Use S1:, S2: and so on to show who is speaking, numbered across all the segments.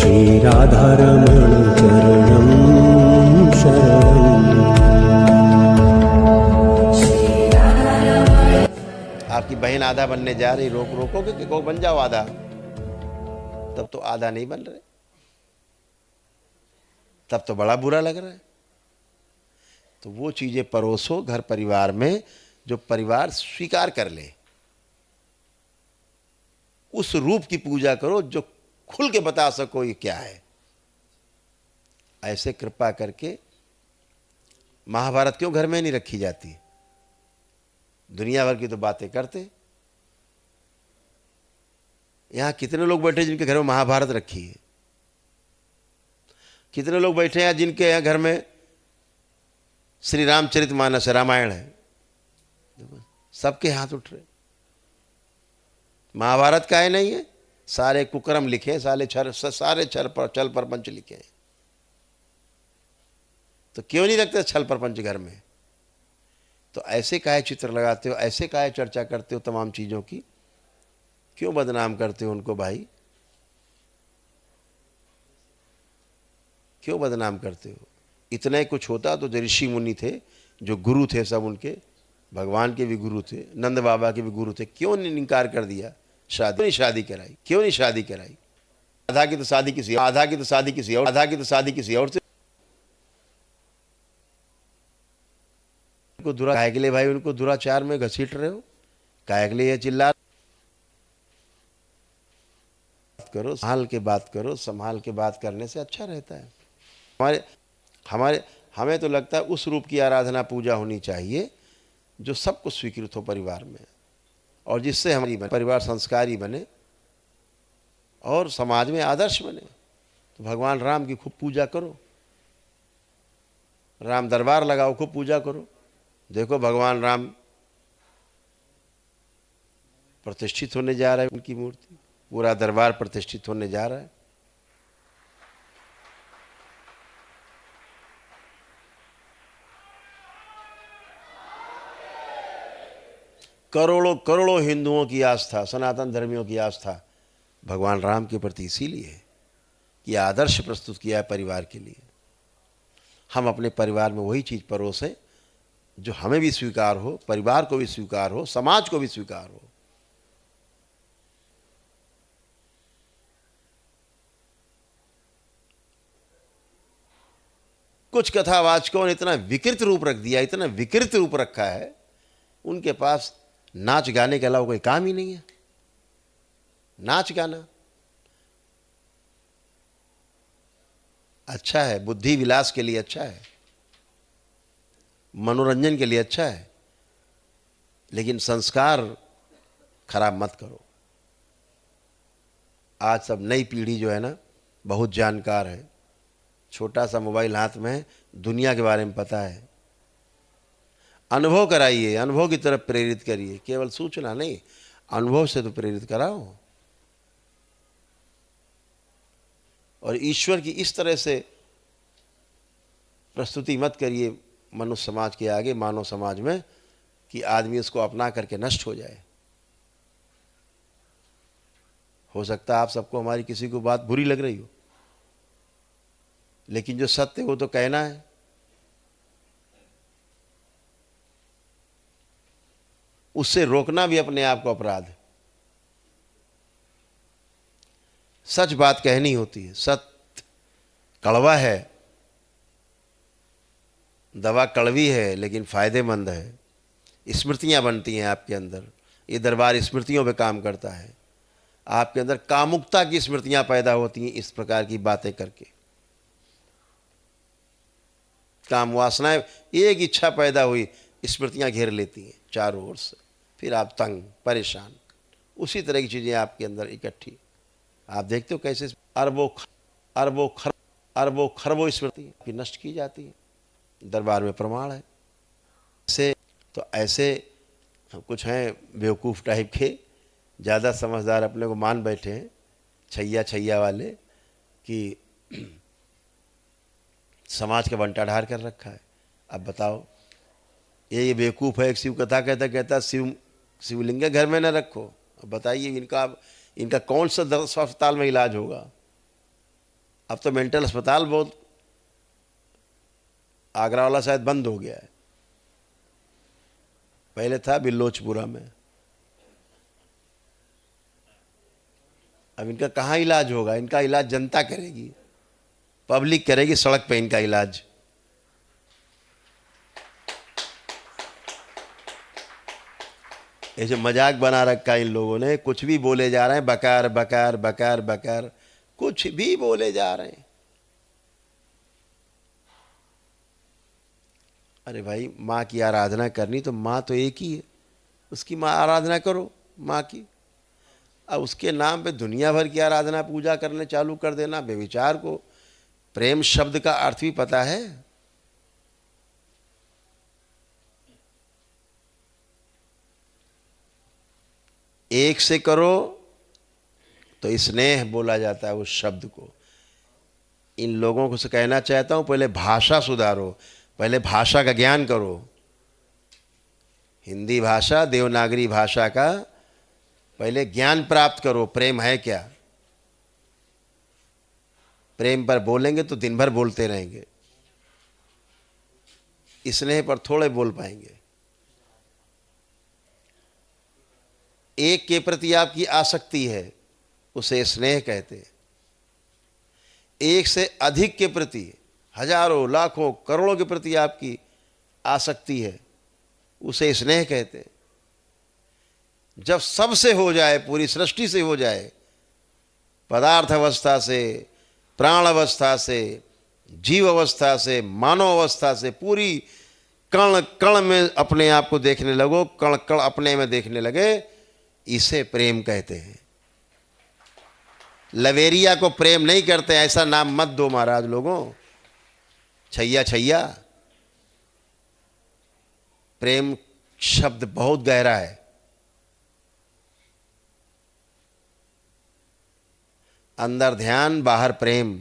S1: श्री राधारमण चरणं शरणं।
S2: आपकी बहन आधा बनने जा रही, रोकोगे कि को बन जाओ आधा, तब तो आधा नहीं बन रहे, तब तो बड़ा बुरा लग रहा है। तो वो चीजें परोसो घर परिवार में जो परिवार स्वीकार कर ले, उस रूप की पूजा करो जो खुल के बता सको ये क्या है। ऐसे कृपा करके महाभारत क्यों घर में नहीं रखी जाती? दुनिया भर की तो बातें करते, यहां कितने लोग बैठे जिनके घर में महाभारत रखी है? कितने लोग बैठे हैं जिनके यहाँ घर में श्री रामचरितमानस रामायण है? सबके हाथ उठ रहे। महाभारत का है नहीं है, सारे कुकर्म लिखे, सारे छल प्रपंच लिखे हैं। तो क्यों नहीं रखते छल प्रपंच घर में? तो ऐसे काहे चित्र लगाते हो, ऐसे काहे चर्चा करते हो तमाम चीजों की? क्यों बदनाम करते हो उनको भाई? क्यों बदनाम करते हो? इतना ही कुछ होता तो जो ऋषि मुनि थे, जो गुरु थे, सब उनके भगवान के भी गुरु थे, नंद बाबा के भी गुरु थे, क्यों नहीं इनकार कर दिया? शादी कराई, क्यों नहीं शादी कराई? आधा की तो शादी किसी और, आधा की तो शादी किसी और, आधा की तो शादी किसी और से। उनको काहे के लिए भाई उनको दुराचार में घसीट रहे हो? काहे के लिए चिल्ला करो? संभाल के बात करो, संभाल के बात करने से अच्छा रहता है। हमें तो लगता है उस रूप की आराधना पूजा होनी चाहिए जो सबको स्वीकृत हो परिवार में, और जिससे हमारी परिवार संस्कारी बने और समाज में आदर्श बने। तो भगवान राम की खूब पूजा करो, राम दरबार लगाओ, खूब पूजा करो। देखो भगवान राम प्रतिष्ठित होने जा रहा है, उनकी मूर्ति, पूरा दरबार प्रतिष्ठित होने जा रहा है। करोड़ों करोड़ों हिंदुओं की आस्था, सनातन धर्मियों की आस्था भगवान राम के प्रति इसीलिए है कि आदर्श प्रस्तुत किया है परिवार के लिए। हम अपने परिवार में वही चीज परोसें जो हमें भी स्वीकार हो, परिवार को भी स्वीकार हो, समाज को भी स्वीकार हो। कुछ कथावाचकों ने इतना विकृत रूप रख दिया, इतना विकृत रूप रखा है, उनके पास नाच गाने के अलावा कोई काम ही नहीं है। नाच गाना अच्छा है, बुद्धि विलास के लिए अच्छा है, मनोरंजन के लिए अच्छा है, लेकिन संस्कार खराब मत करो। आज सब नई पीढ़ी जो है ना, बहुत जानकार है, छोटा सा मोबाइल हाथ में है, दुनिया के बारे में पता है। अनुभव कराइए, अनुभव की तरफ प्रेरित करिए, केवल सूचना नहीं, अनुभव से तो प्रेरित कराओ। और ईश्वर की इस तरह से प्रस्तुति मत करिए मनुष्य समाज के आगे, मानव समाज में, कि आदमी उसको अपना करके नष्ट हो जाए। हो सकता है आप सबको हमारी किसी को बात बुरी लग रही हो, लेकिन जो सत्य वो तो कहना है। उससे रोकना भी अपने आप को अपराध है। सच बात कहनी होती है, सत्य कड़वा है, दवा कड़वी है लेकिन फायदेमंद है। स्मृतियां बनती हैं आपके अंदर, ये दरबार स्मृतियों पे काम करता है। आपके अंदर कामुकता की स्मृतियां पैदा होती हैं इस प्रकार की बातें करके। काम वासनाएं, एक इच्छा पैदा हुई, स्मृतियां घेर लेती हैं चारों ओर से, फिर आप तंग परेशान। उसी तरह की चीजें आपके अंदर इकट्ठी, आप देखते हो कैसे अरबों खरबों स्मृति की नष्ट की जाती है। दरबार में प्रमाण है। ऐसे कुछ हैं बेवकूफ़ टाइप के, ज़्यादा समझदार अपने को मान बैठे हैं, छैया वाले, कि समाज का बंटाढार कर रखा है। अब बताओ, ये बेवकूफ़ है, एक शिव कथा कहता शिवलिंग घर में न रखो। अब बताइए इनका कौन सा अस्पताल में इलाज होगा? अब तो मेंटल अस्पताल बहुत, आगरा वाला शायद बंद हो गया है, पहले था बिल्लोचपुरा में। अब इनका कहाँ इलाज होगा? इनका इलाज जनता करेगी, पब्लिक करेगी, सड़क पे इनका इलाज। ऐसे मजाक बना रखा है इन लोगों ने, कुछ भी बोले जा रहे हैं, बकार बकार बकार बकार, कुछ भी बोले जा रहे हैं। अरे भाई, माँ की आराधना करनी तो माँ तो एक ही है, उसकी माँ आराधना करो माँ की। अब उसके नाम पे दुनिया भर की आराधना पूजा करने चालू कर देना बेविचार को। प्रेम शब्द का अर्थ भी पता है? एक से करो तो स्नेह बोला जाता है उस शब्द को। इन लोगों को से कहना चाहता हूं, पहले भाषा सुधारो, पहले भाषा का ज्ञान करो। हिंदी भाषा, देवनागरी भाषा का पहले ज्ञान प्राप्त करो। प्रेम है क्या? प्रेम पर बोलेंगे तो दिन भर बोलते रहेंगे, स्नेह पर थोड़े बोल पाएंगे। एक के प्रति आपकी आसक्ति है, उसे स्नेह कहते हैं। एक से अधिक के प्रति, हजारों लाखों करोड़ों के प्रति आपकी आसक्ति है, उसे स्नेह कहते हैं। जब सबसे हो जाए, पूरी सृष्टि से हो जाए, पदार्थ अवस्था से, प्राण अवस्था से, जीव अवस्था से, मानव अवस्था से, पूरी कण कण में अपने आप को देखने लगो, कण कण अपने में देखने लगे, इसे प्रेम कहते हैं। लवेरिया को प्रेम नहीं करते, ऐसा नाम मत दो महाराज लोगों, छैया छैया। प्रेम शब्द बहुत गहरा है। अंदर ध्यान, बाहर प्रेम।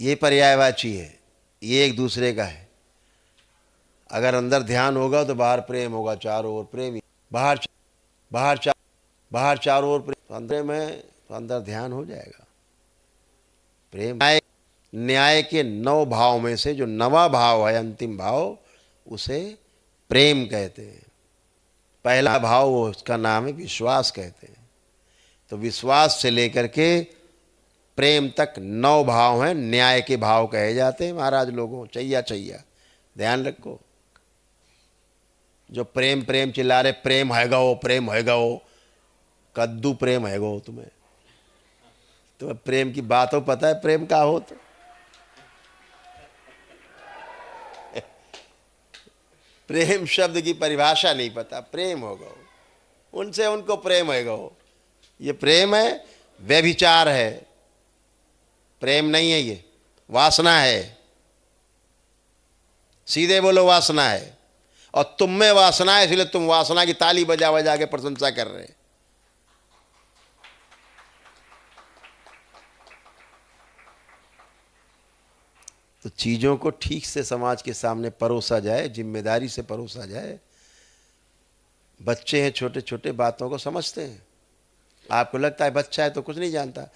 S2: ये पर्यायवाची है, ये एक दूसरे का है। अगर अंदर ध्यान होगा तो बाहर प्रेम होगा, चारों ओर प्रेम ही। बाहर चारों ओर प्रेम, तो अंदर में तो अंदर ध्यान हो जाएगा। प्रेम न्याय के 9 भाव में से जो 9वां भाव है, अंतिम भाव, उसे प्रेम कहते हैं। पहला भाव वो उसका नाम है विश्वास कहते हैं। तो विश्वास से लेकर के प्रेम तक 9 भाव हैं, न्याय के भाव कहे जाते हैं महाराज लोगों। चैया चैया ध्यान रखो। जो प्रेम प्रेम चिल्ला रहे, प्रेम हैगा वो, प्रेम हैगा वो, कद्दू प्रेम हैगा वो। तुम्हें प्रेम की बात हो, पता है प्रेम का हो तो? प्रेम शब्द की परिभाषा नहीं पता, प्रेम होगा वो, उनसे उनको प्रेम होगा वो। ये प्रेम है, व्यभिचार है। प्रेम नहीं है, ये वासना है। सीधे बोलो, वासना है। और तुम में वासना है, इसलिए तुम वासना की ताली बजा बजा के प्रशंसा कर रहे हैं। तो चीज़ों को ठीक से समाज के सामने परोसा जाए, जिम्मेदारी से परोसा जाए। बच्चे हैं छोटे छोटे, बातों को समझते हैं। आपको लगता है बच्चा है तो कुछ नहीं जानता।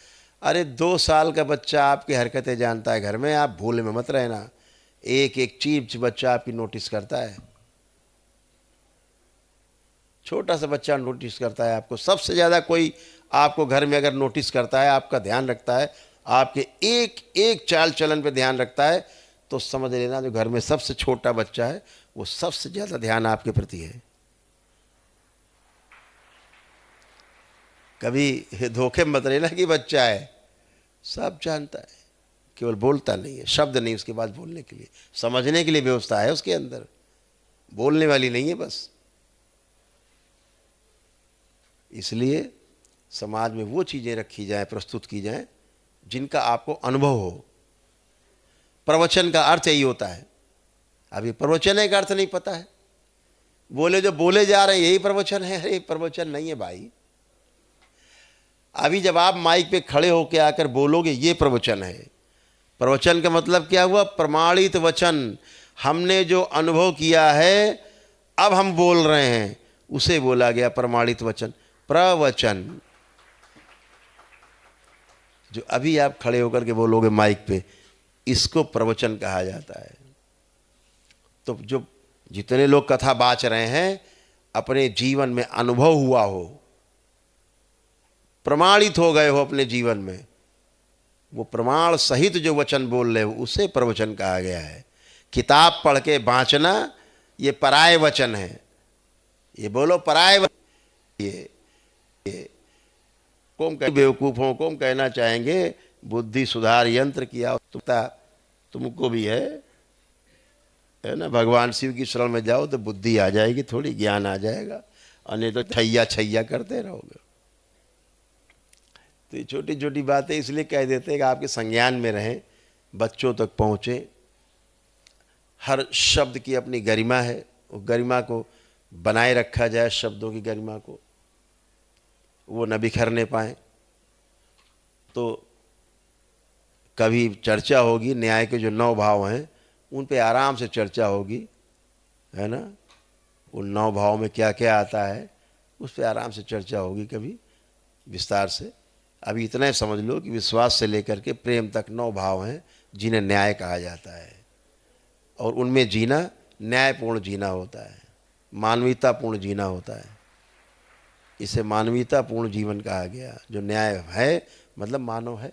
S2: अरे 2 साल का बच्चा आपकी हरकतें जानता है घर में। आप भूल में मत रहना, एक एक चीज बच्चा आपकी नोटिस करता है। छोटा सा बच्चा नोटिस करता है आपको। सबसे ज़्यादा कोई आपको घर में अगर नोटिस करता है, आपका ध्यान रखता है, आपके एक एक चाल चलन पे ध्यान रखता है, तो समझ लेना जो घर में सबसे छोटा बच्चा है वो सबसे ज़्यादा ध्यान आपके प्रति है। कभी धोखे मत लेना कि बच्चा है, सब जानता है, केवल बोलता नहीं है। शब्द नहीं उसके बाद बोलने के लिए, समझने के लिए व्यवस्था है उसके अंदर, बोलने वाली नहीं है बस। इसलिए समाज में वो चीज़ें रखी जाएं, प्रस्तुत की जाएं जिनका आपको अनुभव हो। प्रवचन का अर्थ यही होता है। अभी प्रवचन का अर्थ नहीं पता है, बोले जो बोले जा रहे हैं यही प्रवचन है। अरे प्रवचन नहीं है भाई। अभी जब आप माइक पे खड़े होकर आकर बोलोगे ये प्रवचन है। प्रवचन का मतलब क्या हुआ? प्रमाणित वचन। हमने जो अनुभव किया है अब हम बोल रहे हैं, उसे बोला गया प्रमाणित वचन। प्रवचन जो अभी आप खड़े होकर के बोलोगे माइक पे, इसको प्रवचन कहा जाता है। तो जो जितने लोग कथा बाच रहे हैं, अपने जीवन में अनुभव हुआ हो, प्रमाणित हो गए हो अपने जीवन में, वो प्रमाण सहित जो वचन बोल रहे हो, उसे प्रवचन कहा गया है। किताब पढ़ के बाँचना ये पराय वचन है। ये बोलो पराय वचन। ये कौन बेवकूफ़ों को हम कहना चाहेंगे बुद्धि सुधार यंत्र किया तुमको भी है ना। भगवान शिव की शरण में जाओ तो बुद्धि आ जाएगी, थोड़ी ज्ञान आ जाएगा, और नहीं तो छैया छैया करते रहोगे। तो ये छोटी छोटी बातें इसलिए कह देते हैं कि आपके संज्ञान में रहें, बच्चों तक पहुँचे। हर शब्द की अपनी गरिमा है, वो गरिमा को बनाए रखा जाए, शब्दों की गरिमा को वो न बिखरने पाए। तो कभी चर्चा होगी, न्याय के जो 9 भाव हैं उन पे आराम से चर्चा होगी, है ना। उन 9 भाव में क्या क्या आता है उस पे आराम से चर्चा होगी कभी विस्तार से। अभी इतना ही समझ लो कि विश्वास से लेकर के प्रेम तक 9 भाव हैं जिन्हें न्याय कहा जाता है, और उनमें जीना न्यायपूर्ण जीना होता है, मानवीयतापूर्ण जीना होता है। इसे मानवीयतापूर्ण जीवन कहा गया। जो न्याय है मतलब मानव है।